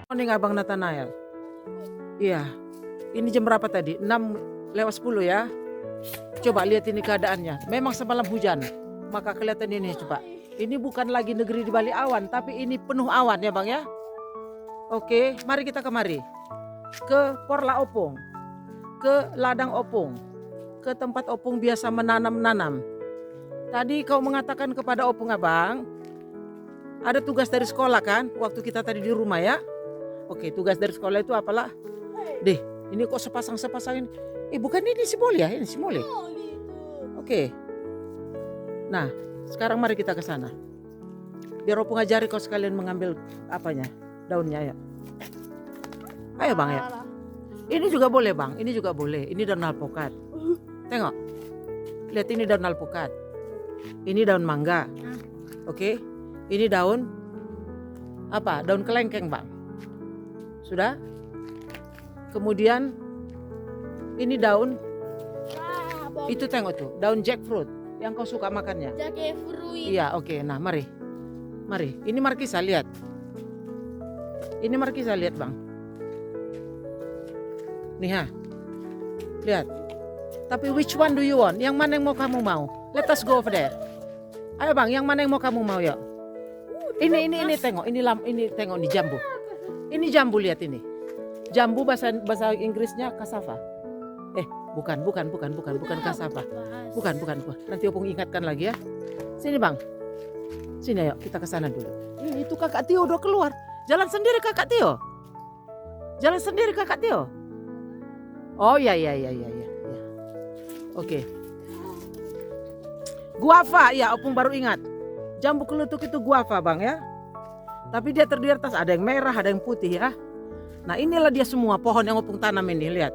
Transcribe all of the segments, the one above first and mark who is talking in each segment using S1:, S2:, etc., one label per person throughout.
S1: Morning Abang Nathanael. Iya. Ini jam berapa tadi? 6:10 ya. Coba lihat ini keadaannya. Memang semalam hujan. Maka kelihatan ini coba. Ini bukan lagi negeri di balik awan, tapi ini penuh awan ya Bang ya. Oke, mari kita kemari. Ke Porla Opung. Ke ladang opung. Ke tempat opung biasa menanam-nanam. Tadi kau mengatakan kepada opung Abang, ada tugas dari sekolah kan? Waktu kita tadi di rumah ya. Oke, tugas dari sekolah itu apalah? Deh, ini kok sepasang ini. Bukan ini si Moli ya? Ini si Moli. Oke. Nah, sekarang mari kita ke sana. Biar opung ajari kau sekalian mengambil apanya? Daunnya ya. Ayo Bang ya. Ini juga boleh Bang, ini juga boleh. Ini daun alpukat. Tengok. Lihat ini daun alpukat. Ini daun mangga. Oke. Ini daun apa? Daun kelengkeng Bang. Sudah? Kemudian ini daun itu tengok tuh, daun jackfruit yang kau suka makannya.
S2: Jackfruit.
S1: Iya, oke. Nah, mari. Mari. Ini markisa lihat. Ini markisa lihat, Bang. Nih ha. Lihat. Tapi which one do you want? Yang mana yang mau kamu mau? Let us go over there. Ayo Bang, yang mana yang mau kamu mau ya? Ini tengok, ini tengok nih jambu. Ini jambu lihat ini. Jambu bahasa Inggrisnya cassava. Bukan cassava. Bukan. Nanti opung ingatkan lagi ya. Sini Bang. Sini ayo kita ke sana dulu. Itu Kakak Tio udah keluar. Jalan sendiri Kakak Tio. Oh ya. Oke. Guava, ya opung baru ingat. Jambu kelutuk itu guava Bang ya. Tapi dia terdiri atas ada yang merah, ada yang putih ya. Nah inilah dia semua pohon yang opung tanam ini, lihat.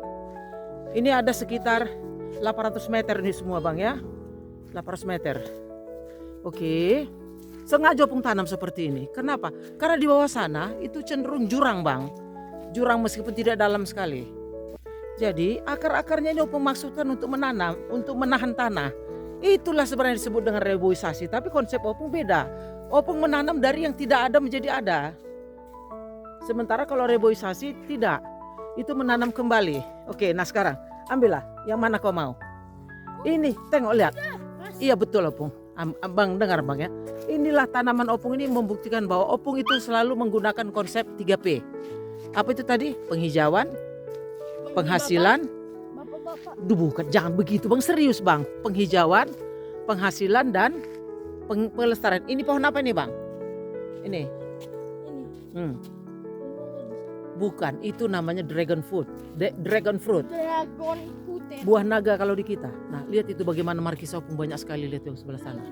S1: Ini ada sekitar 800 meter ini semua Bang ya. 800 meter. Oke. Sengaja opung tanam seperti ini. Kenapa? Karena di bawah sana itu cenderung jurang Bang. Jurang meskipun tidak dalam sekali. Jadi akar-akarnya ini opung maksudkan untuk menanam, untuk menahan tanah. Itulah sebenarnya disebut dengan reboisasi. Tapi konsep opung beda. Opung menanam dari yang tidak ada menjadi ada. Sementara kalau reboisasi tidak. Itu menanam kembali. Oke, nah sekarang ambillah yang mana kau mau. Ini tengok lihat. Iya betul opung. Abang dengar Bang ya. Inilah tanaman opung ini membuktikan bahwa opung itu selalu menggunakan konsep 3P. Apa itu tadi? Penghijauan, penghasilan. Bukan, jangan begitu Bang, serius Bang. Penghijauan, penghasilan dan pelestarian. Ini pohon apa ini Bang? Ini. Bukan, itu namanya dragon fruit. Dragon fruit. Buah naga kalau di kita. Nah, lihat itu bagaimana markisa opung banyak sekali, lihat yang sebelah sana.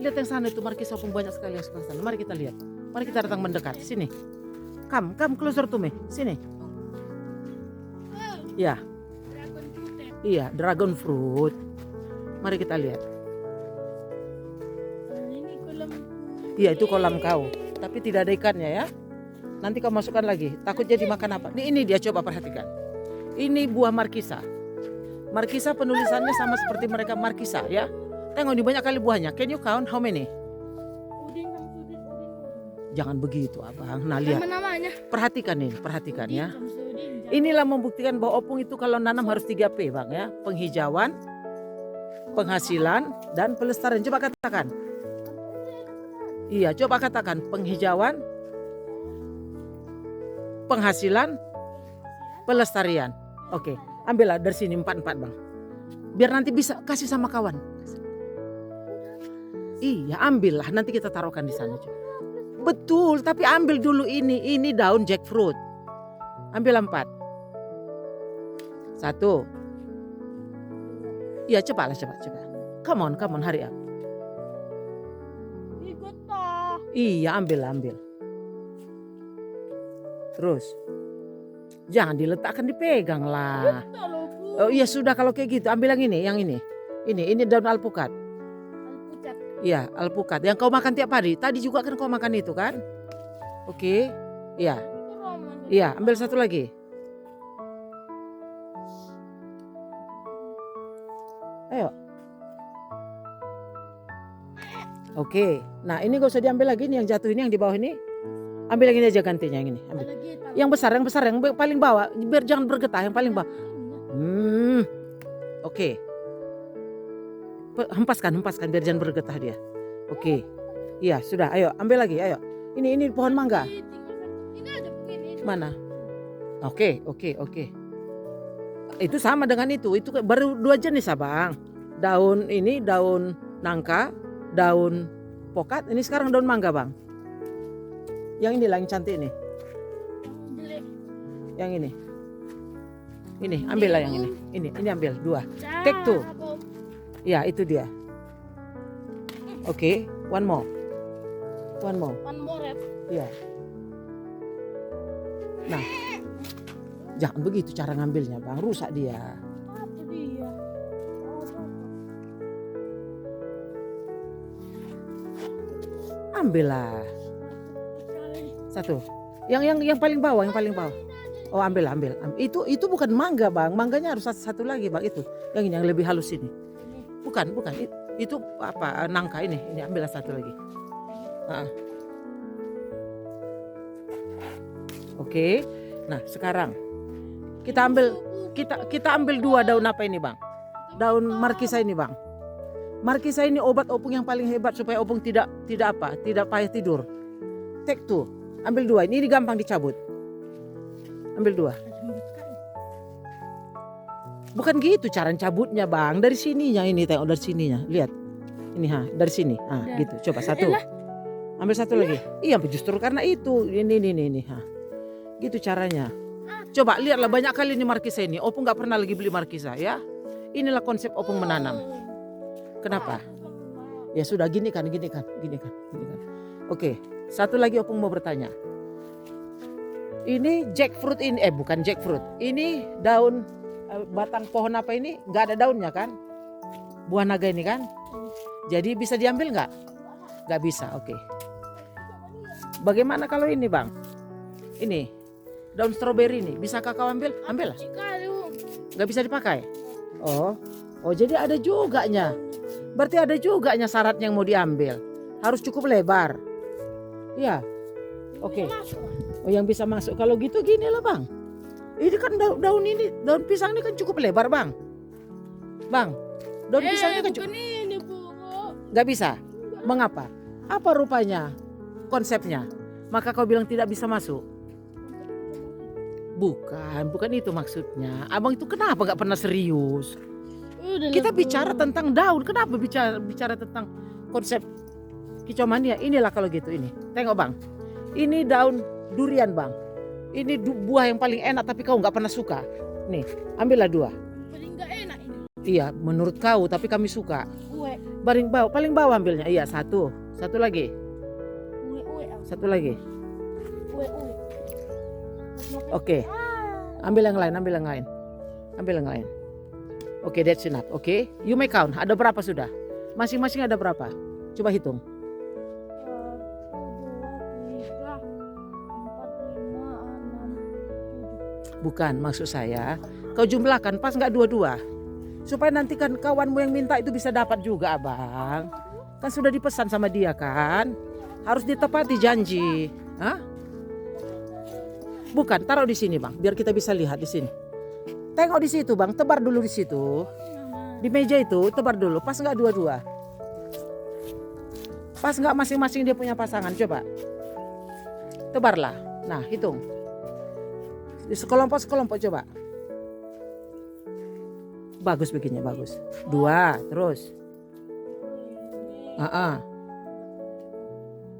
S1: Lihat yang sana itu markisa opung banyak sekali yang sebelah sana. Mari kita lihat. Mari kita datang mendekat. Sini. Come closer to me. Sini. Ya. Iya, dragon fruit. Mari kita lihat. Iya, itu kolam kau. Tapi tidak ada ikannya ya. Nanti kau masukkan lagi. Takut jadi makan apa? Ini dia, coba perhatikan. Ini buah markisa. Markisa penulisannya sama seperti mereka markisa ya. Tengok ini banyak kali buahnya. Can you count how many? Jangan begitu Abang. Nah lihat. Perhatikan ya. Inilah membuktikan bahwa opung itu kalau nanam harus 3P Bang ya. Penghijauan, penghasilan, dan pelestarian. Coba katakan. Iya, coba katakan. Penghijauan, penghasilan, pelestarian. Oke, ambillah dari sini 4 Bang. Biar nanti bisa kasih sama kawan. Iya, ambillah. Nanti kita taruhkan di sana. Betul, tapi ambil dulu ini. Ini daun jackfruit. Ambil 4. 1. Iya, coba. Come on, hurry up. Iya, ambil. Terus. Jangan diletakkan, dipegang lah. Oh iya sudah kalau kayak gitu, ambil yang ini. Ini daun alpukat. Iya, alpukat. Yang kau makan tiap hari. Tadi juga kan kau makan itu kan? Oke. Iya. Iya, ambil satu lagi. Ayo. Oke. Nah, ini gak usah diambil lagi nih yang jatuh ini, yang di bawah ini. Ambil yang ini aja gantinya yang ini. Ambil. Yang besar, yang paling bawah. Biar jangan bergetah, yang paling bawah. Oke. Hempaskan biar jangan bergetah dia. Oke. Iya, sudah. Ayo, ambil lagi, ayo. Ini pohon mangga. Mana? Oke. Itu sama dengan itu. Itu baru 2 jenis, Abang. Daun ini, daun nangka, daun pokat. Ini sekarang daun mangga, Bang. Yang ini lah yang cantik ini. Yang ini. Ini, ambillah yang ini. Ini ambil 2. Take 2. Ya, itu dia. Oke, one more. Ya. Nah, jangan begitu cara ngambilnya, Bang. Rusak dia. Ambillah. 1. Yang paling bawah, Oh, ambil. Itu bukan mangga, Bang. Mangganya harus satu lagi, Bang. Itu. Yang ini yang lebih halus ini. Bukan. Itu apa? Nangka ini. Ini ambillah 1 lagi. Oke. Nah, sekarang kita ambil 2 daun apa ini, Bang? Daun markisa ini, Bang. Markisa ini obat opung yang paling hebat supaya opung tidak payah tidur. Take 2. Ambil 2. Ini gampang dicabut. Ambil 2. Bukan gitu cara cabutnya, Bang. Dari sininya ini, tengok dari sininya. Lihat. Ini dari sini. Gitu. Coba 1. Ambil 1 lagi. Iya, justru karena itu. Ini. Gitu caranya. Coba lihatlah, banyak kali ini markisa ini. Opung nggak pernah lagi beli markisa, ya. Inilah konsep opung menanam. Kenapa? Ya sudah, gini kan. Oke, 1 lagi opung mau bertanya. Ini jackfruit ini, bukan jackfruit. Ini daun batang pohon apa ini? Nggak ada daunnya kan? Buah naga ini kan? Jadi bisa diambil nggak? Nggak bisa, oke. Bagaimana kalau ini, Bang? Ini daun stroberi ini, bisa kakak ambil? Ambil lah. Nggak bisa dipakai? Oh, jadi ada juganya. Berarti ada juganya syarat yang mau diambil. Harus cukup lebar. Iya. Oke. Oh, yang bisa masuk. Kalau gitu gini lah, Bang. Ini kan daun pisang ini kan cukup lebar, Bang. Bang, daun pisangnya kan cukup. Nggak bisa. Mengapa? Apa rupanya konsepnya? Maka kau bilang tidak bisa masuk. Bukan itu maksudnya. Abang itu kenapa nggak pernah serius? Kita bicara tentang daun. Kenapa bicara tentang konsep kicau mania? Inilah kalau gitu ini. Tengok, Bang. Ini daun durian, Bang. Ini buah yang paling enak tapi kau nggak pernah suka. Nih, ambillah 2.
S2: Paling nggak enak ini.
S1: Iya, menurut kau, tapi kami suka. Paling bawah ambilnya. Iya, 1 lagi. 1 lagi. Oke. Ambil yang lain. Oke, that's enough. Oke, you may count. Ada berapa sudah? Masing-masing ada berapa? Coba hitung.
S2: 1, 2, 3, 4, 5, 6, 7.
S1: Bukan, maksud saya kau jumlahkan pas nggak 2-2. Supaya nanti kan kawanmu yang minta itu bisa dapat juga, Abang. Kan sudah dipesan sama dia kan. Harus ditepati janji. Bukan, taruh di sini, Bang. Biar kita bisa lihat di sini. Tengok di situ, Bang. Tebar dulu di situ. Di meja itu tebar dulu. Pas nggak 2-2? Pas nggak masing-masing dia punya pasangan? Coba. Tebarlah. Nah, hitung. Di sekelompok coba. Bagus begini, bagus. 2, terus.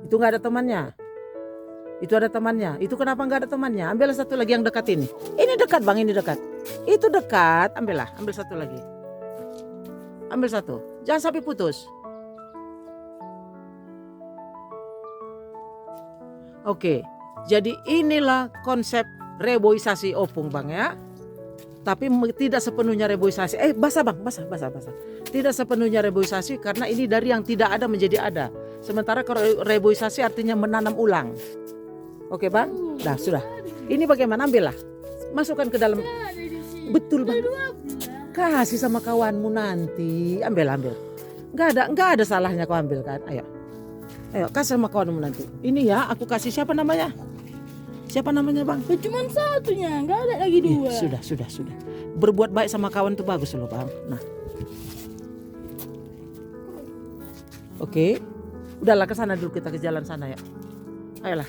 S1: Itu nggak ada temannya. Itu ada temannya. Itu kenapa nggak ada temannya? Ambillah 1 lagi yang dekat ini. Ini dekat, Bang, ini dekat. Itu dekat. Ambil 1 lagi. Ambil 1. Jangan sampai putus. Oke. Jadi inilah konsep reboisasi opung, Bang, ya. Tapi tidak sepenuhnya reboisasi. Basah, Bang, basah. Tidak sepenuhnya reboisasi karena ini dari yang tidak ada menjadi ada. Sementara kalau reboisasi artinya menanam ulang. Oke, Bang? Dah, sudah. Ini bagaimana? Ambillah. Masukkan ke dalam. Betul, Bang. Kasih sama kawanmu nanti. Ambil. Nggak ada salahnya kau ambil kan. Ayo, kasih sama kawanmu nanti. Ini ya, aku kasih siapa namanya? Siapa namanya bang?
S2: Cuma satunya, nggak ada lagi
S1: Iya,
S2: dua.
S1: sudah. Berbuat baik sama kawan tuh bagus loh bang. Nah, oke, udahlah ke sana dulu, kita ke jalan sana ya. Ayolah.